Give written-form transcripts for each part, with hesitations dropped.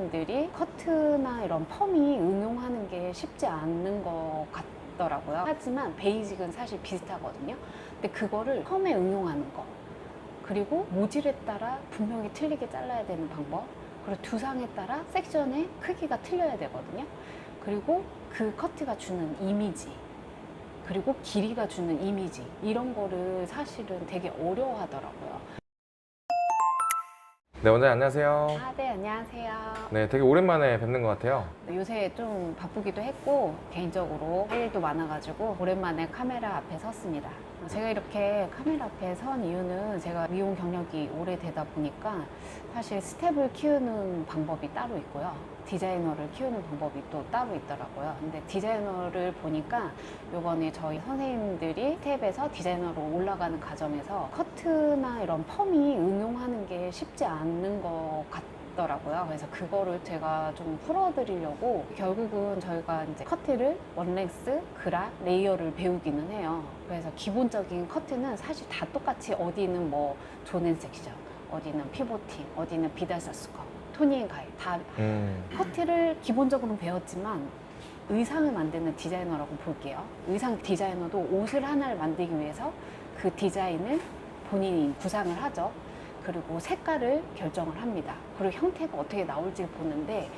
선생님들이 커트나 이런 펌이 응용하는 게 쉽지 않는 것 같더라고요. 하지만 베이직은 사실 비슷하거든요. 근데 그거를 펌에 응용하는 거, 그리고 모질에 따라 분명히 틀리게 잘라야 되는 방법, 그리고 두상에 따라 섹션의 크기가 틀려야 되거든요. 그리고 그 커트가 주는 이미지, 그리고 길이가 주는 이미지, 이런 거를 사실은 되게 어려워하더라고요. 네, 원장님 안녕하세요. 네, 안녕하세요. 네, 되게 오랜만에 뵙는 것 같아요. 요새 좀 바쁘기도 했고 개인적으로 할 일도 많아가지고 오랜만에 카메라 앞에 섰습니다. 제가 이렇게 카메라 앞에 선 이유는 제가 미용 경력이 오래되다 보니까 사실 스텝을 키우는 방법이 따로 있고요. 디자이너를 키우는 방법이 또 따로 있더라고요. 근데 디자이너를 보니까 요번에 저희 선생님들이 스텝에서 디자이너로 올라가는 과정에서 커트나 이런 펌이 응용하는 게 쉽지 않는 것 같더라고요. 그래서 그거를 제가 좀 풀어드리려고 결국은 저희가 이제 커트를 원렉스, 그라, 레이어를 배우기는 해요. 그래서 기본적인 커트는 사실 다 똑같이 어디는 뭐 존앤 섹션, 어디는 피보팅, 어디는 비달사 스커, 토니앤 가일 다 커트를 기본적으로 배웠지만 의상을 만드는 디자이너라고 볼게요. 의상 디자이너도 옷을 하나를 만들기 위해서 그 디자인을 본인이 구상을 하죠. 그리고 색깔을 결정을 합니다. 그리고 형태가 어떻게 나올지 보는데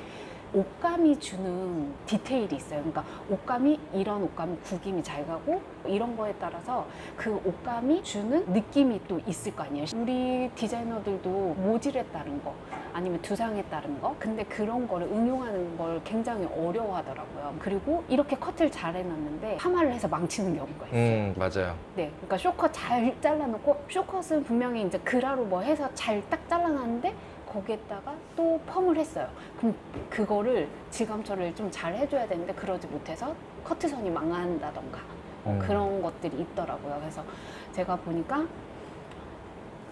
옷감이 주는 디테일이 있어요. 그러니까 옷감이 이런 옷감은 구김이 잘 가고 이런 거에 따라서 그 옷감이 주는 느낌이 또 있을 거 아니에요. 우리 디자이너들도 모질에 따른 거 아니면 두상에 따른 거, 근데 그런 거를 응용하는 걸 굉장히 어려워하더라고요. 그리고 이렇게 커트를 잘 해놨는데 파마를 해서 망치는 경우가 있어요. 맞아요. 네, 그러니까 쇼컷 잘 잘라놓고 쇼컷은 분명히 이제 그라로 뭐 해서 잘 딱 잘라놨는데 거기에다가 또 펌을 했어요. 그럼 그거를 질감처리를 좀 잘 해줘야 되는데 그러지 못해서 커트선이 망한다던가 그런 것들이 있더라고요. 그래서 제가 보니까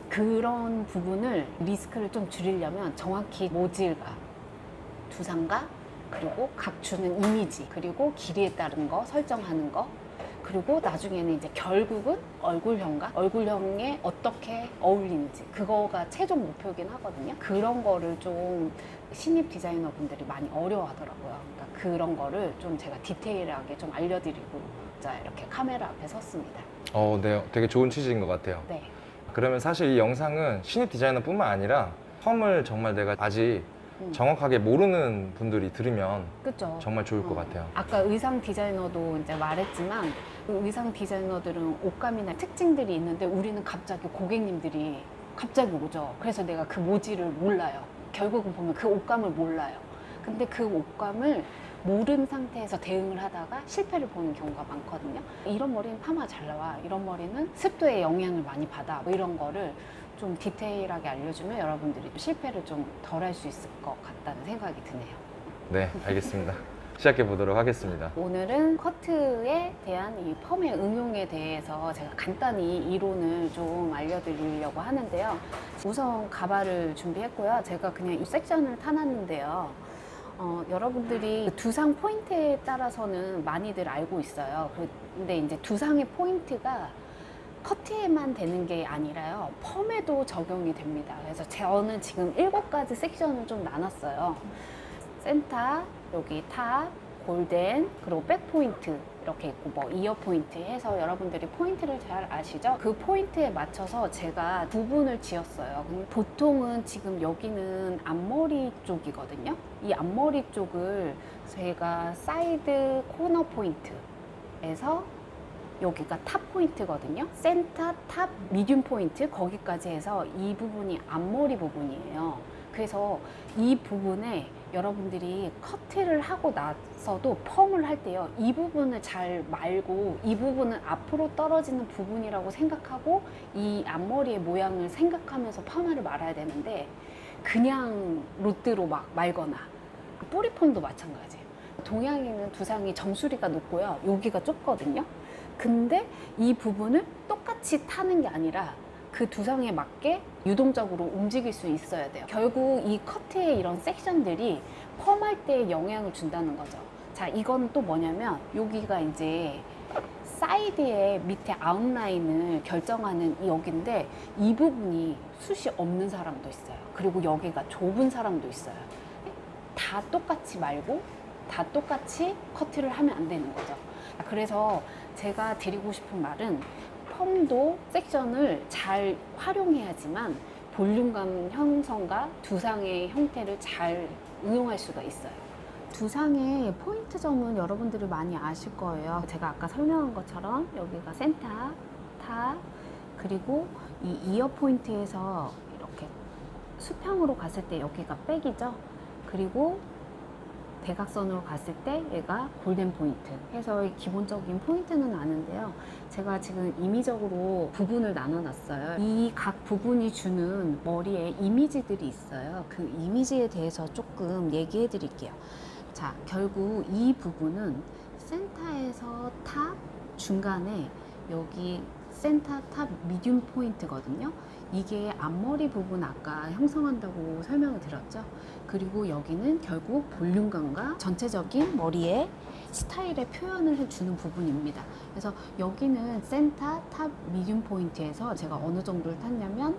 그런 부분을 리스크를 좀 줄이려면 정확히 모질과 두상과 그리고 각 주는 이미지, 그리고 길이에 따른 거 설정하는 거, 그리고 나중에는 이제 결국은 얼굴형과 얼굴형에 어떻게 어울리는지, 그거가 최종 목표이긴 하거든요. 그런 거를 좀 신입 디자이너 분들이 많이 어려워하더라고요. 그러니까 그런 거를 좀 제가 디테일하게 좀 알려드리고 자 이렇게 카메라 앞에 섰습니다. 네, 되게 좋은 취지인 것 같아요. 네. 그러면 사실 이 영상은 신입 디자이너뿐만 아니라 펌을 정말 내가 아직 정확하게 모르는 분들이 들으면 그쵸? 정말 좋을 것 같아요. 아까 의상 디자이너도 이제 말했지만 그 의상 디자이너들은 옷감이나 특징들이 있는데 우리는 갑자기 고객님들이 갑자기 오죠. 그래서 내가 그 모지를 몰라요. 결국은 보면 그 옷감을 몰라요. 근데 그 옷감을 모른 상태에서 대응을 하다가 실패를 보는 경우가 많거든요. 이런 머리는 파마 잘 나와, 이런 머리는 습도에 영향을 많이 받아, 뭐 이런 거를 좀 디테일하게 알려주면 여러분들이 실패를 좀 덜 할 수 있을 것 같다는 생각이 드네요. 네, 알겠습니다. 시작해 보도록 하겠습니다. 오늘은 커트에 대한 이 펌의 응용에 대해서 제가 간단히 이론을 좀 알려드리려고 하는데요. 우선 가발을 준비했고요. 제가 그냥 이 섹션을 타놨는데요. 여러분들이 두상 포인트에 따라서는 많이들 알고 있어요. 근데 이제 두상의 포인트가 커트에만 되는 게 아니라요, 펌에도 적용이 됩니다. 그래서 저는 지금 7가지 섹션을 좀 나눴어요. 센터, 여기 탑, 골덴, 그리고 백 포인트 이렇게 있고 뭐 이어 포인트 해서 여러분들이 포인트를 잘 아시죠? 그 포인트에 맞춰서 제가 부분을 지었어요. 보통은 지금 여기는 앞머리 쪽이거든요. 이 앞머리 쪽을 제가 사이드 코너 포인트에서 여기가 탑 포인트거든요. 센터, 탑, 미디움 포인트 거기까지 해서 이 부분이 앞머리 부분이에요. 그래서 이 부분에 여러분들이 커트를 하고 나서도 펌을 할 때요, 이 부분을 잘 말고 이 부분은 앞으로 떨어지는 부분이라고 생각하고 이 앞머리의 모양을 생각하면서 파마를 말아야 되는데 그냥 로드로 막 말거나, 뿌리 펌도 마찬가지예요. 동양인은 두상이 정수리가 높고요, 여기가 좁거든요. 근데 이 부분을 똑같이 타는 게 아니라 그 두상에 맞게 유동적으로 움직일 수 있어야 돼요. 결국 이 커트의 이런 섹션들이 펌할 때 영향을 준다는 거죠. 자, 이건 또 뭐냐면 여기가 이제 사이드의 밑에 아웃라인을 결정하는 여기인데 이 부분이 숱이 없는 사람도 있어요. 그리고 여기가 좁은 사람도 있어요. 다 똑같이 말고 다 똑같이 커트를 하면 안 되는 거죠. 그래서 제가 드리고 싶은 말은 펌도 섹션을 잘 활용해야지만 볼륨감 형성과 두상의 형태를 잘 응용할 수가 있어요. 두상의 포인트 점은 여러분들이 많이 아실 거예요. 제가 아까 설명한 것처럼 여기가 센터, 탑, 그리고 이 이어 포인트에서 이렇게 수평으로 갔을 때 여기가 백이죠. 그리고 대각선으로 갔을 때 얘가 골든 포인트 해서 기본적인 포인트는 아는데요. 제가 지금 임의적으로 부분을 나눠 놨어요. 이 각 부분이 주는 머리에 이미지들이 있어요. 그 이미지에 대해서 조금 얘기해 드릴게요. 자, 결국 이 부분은 센터에서 탑 중간에 여기 센터 탑 미디움 포인트거든요. 이게 앞머리 부분 아까 형성한다고 설명을 드렸죠. 그리고 여기는 결국 볼륨감과 전체적인 머리의 스타일의 표현을 해주는 부분입니다. 그래서 여기는 센터 탑 미디움 포인트에서 제가 어느 정도를 탔냐면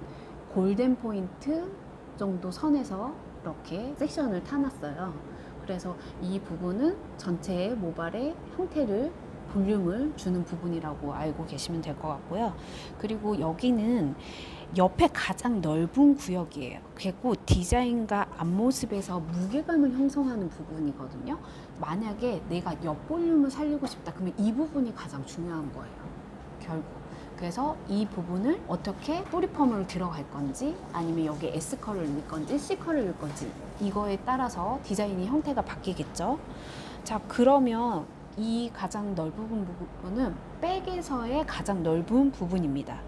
골든 포인트 정도 선에서 이렇게 섹션을 타놨어요. 그래서 이 부분은 전체의 모발의 형태를 볼륨을 주는 부분이라고 알고 계시면 될 것 같고요. 그리고 여기는 옆에 가장 넓은 구역이에요. 그리고 디자인과 앞모습에서 무게감을 형성하는 부분이거든요. 만약에 내가 옆 볼륨을 살리고 싶다 그러면 이 부분이 가장 중요한 거예요. 결국. 그래서 이 부분을 어떻게 뿌리펌을 들어갈 건지 아니면 여기 S컬을 넣을 건지 C컬을 넣을 건지 이거에 따라서 디자인이 형태가 바뀌겠죠. 자, 그러면 이 가장 넓은 부분은 백에서의 가장 넓은 부분입니다.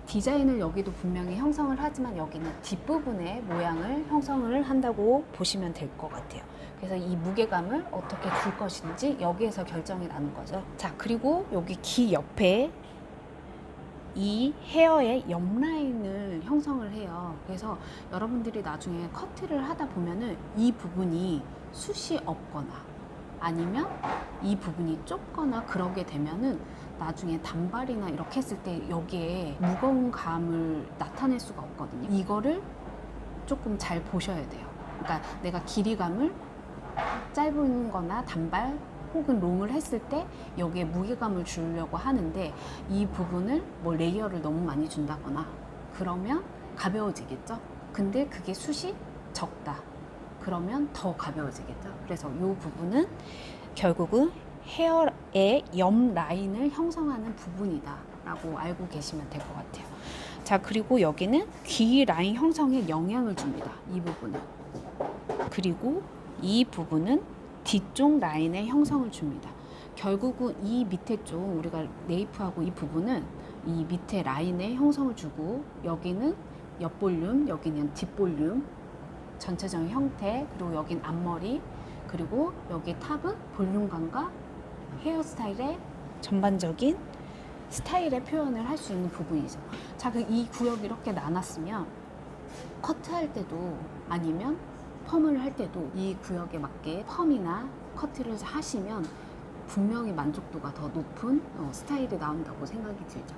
디자인을 여기도 분명히 형성을 하지만 여기는 뒷부분의 모양을 형성을 한다고 보시면 될 것 같아요. 그래서 이 무게감을 어떻게 줄 것인지 여기에서 결정이 나는 거죠. 자, 그리고 여기 귀 옆에 이 헤어의 옆 라인을 형성을 해요. 그래서 여러분들이 나중에 커트를 하다 보면은 이 부분이 숱이 없거나 아니면 이 부분이 좁거나 그러게 되면은 나중에 단발이나 이렇게 했을 때 여기에 무거운 감을 나타낼 수가 없거든요. 이거를 조금 잘 보셔야 돼요. 그러니까 내가 길이감을 짧은 거나 단발 혹은 롱을 했을 때 여기에 무게감을 주려고 하는데 이 부분을 뭐 레이어를 너무 많이 준다거나 그러면 가벼워지겠죠. 근데 그게 숱이 적다. 그러면 더 가벼워지겠죠. 그래서 이 부분은 결국은 헤어의 옆 라인을 형성하는 부분이다 라고 알고 계시면 될 것 같아요. 자, 그리고 여기는 귀 라인 형성에 영향을 줍니다. 이 부분은. 그리고 이 부분은 뒤쪽 라인의 형성을 줍니다. 결국은 이 밑에 쪽 우리가 네이프하고 이 부분은 이 밑에 라인의 형성을 주고 여기는 옆 볼륨, 여기는 뒷 볼륨 전체적인 형태, 그리고 여긴 앞머리, 그리고 여기 탑은 볼륨감과 헤어스타일의 전반적인 스타일의 표현을 할 수 있는 부분이죠. 자, 이 구역 이렇게 나눴으면 커트할 때도 아니면 펌을 할 때도 이 구역에 맞게 펌이나 커트를 하시면 분명히 만족도가 더 높은 스타일이 나온다고 생각이 들죠.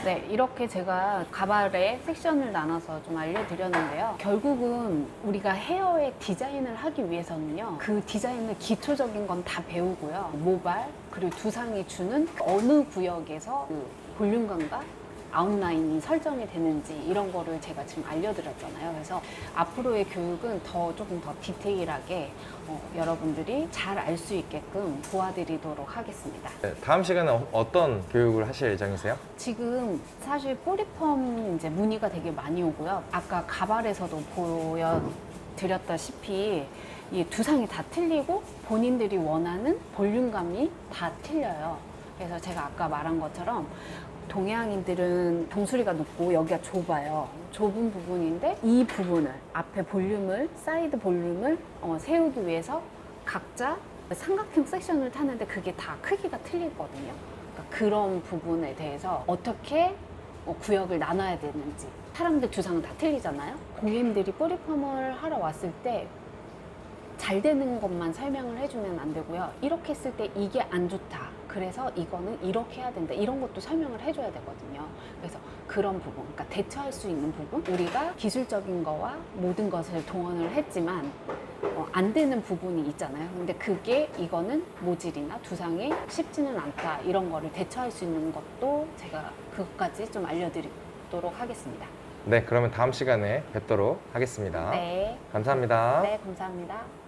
네, 이렇게 제가 가발의 섹션을 나눠서 좀 알려드렸는데요. 결국은 우리가 헤어의 디자인을 하기 위해서는요, 그 디자인을 기초적인 건 다 배우고요. 모발, 그리고 두상이 주는 어느 구역에서 그 볼륨감과 아웃라인이 설정이 되는지 이런 거를 제가 지금 알려드렸잖아요. 그래서 앞으로의 교육은 조금 더 디테일하게 여러분들이 잘 알 수 있게끔 도와드리도록 하겠습니다. 네, 다음 시간에 어떤 교육을 하실 예정이세요? 지금 사실 뿌리펌 이제 문의가 되게 많이 오고요. 아까 가발에서도 보여드렸다시피 이 두상이 다 틀리고 본인들이 원하는 볼륨감이 다 틀려요. 그래서 제가 아까 말한 것처럼 동양인들은 정수리가 높고 여기가 좁아요. 좁은 부분인데 이 부분을 앞에 볼륨을 사이드 볼륨을 세우기 위해서 각자 삼각형 섹션을 타는데 그게 다 크기가 틀리거든요. 그러니까 그런 부분에 대해서 어떻게 구역을 나눠야 되는지 사람들 두상은 다 틀리잖아요. 고객님들이 뿌리펌을 하러 왔을 때 잘 되는 것만 설명을 해주면 안 되고요. 이렇게 했을 때 이게 안 좋다. 그래서 이거는 이렇게 해야 된다. 이런 것도 설명을 해줘야 되거든요. 그래서 그런 부분, 그러니까 대처할 수 있는 부분, 우리가 기술적인 거와 모든 것을 동원을 했지만 안 되는 부분이 있잖아요. 근데 그게 이거는 모질이나 두상에 쉽지는 않다. 이런 거를 대처할 수 있는 것도 제가 그것까지 좀 알려드리도록 하겠습니다. 네, 그러면 다음 시간에 뵙도록 하겠습니다. 네. 감사합니다. 네, 감사합니다.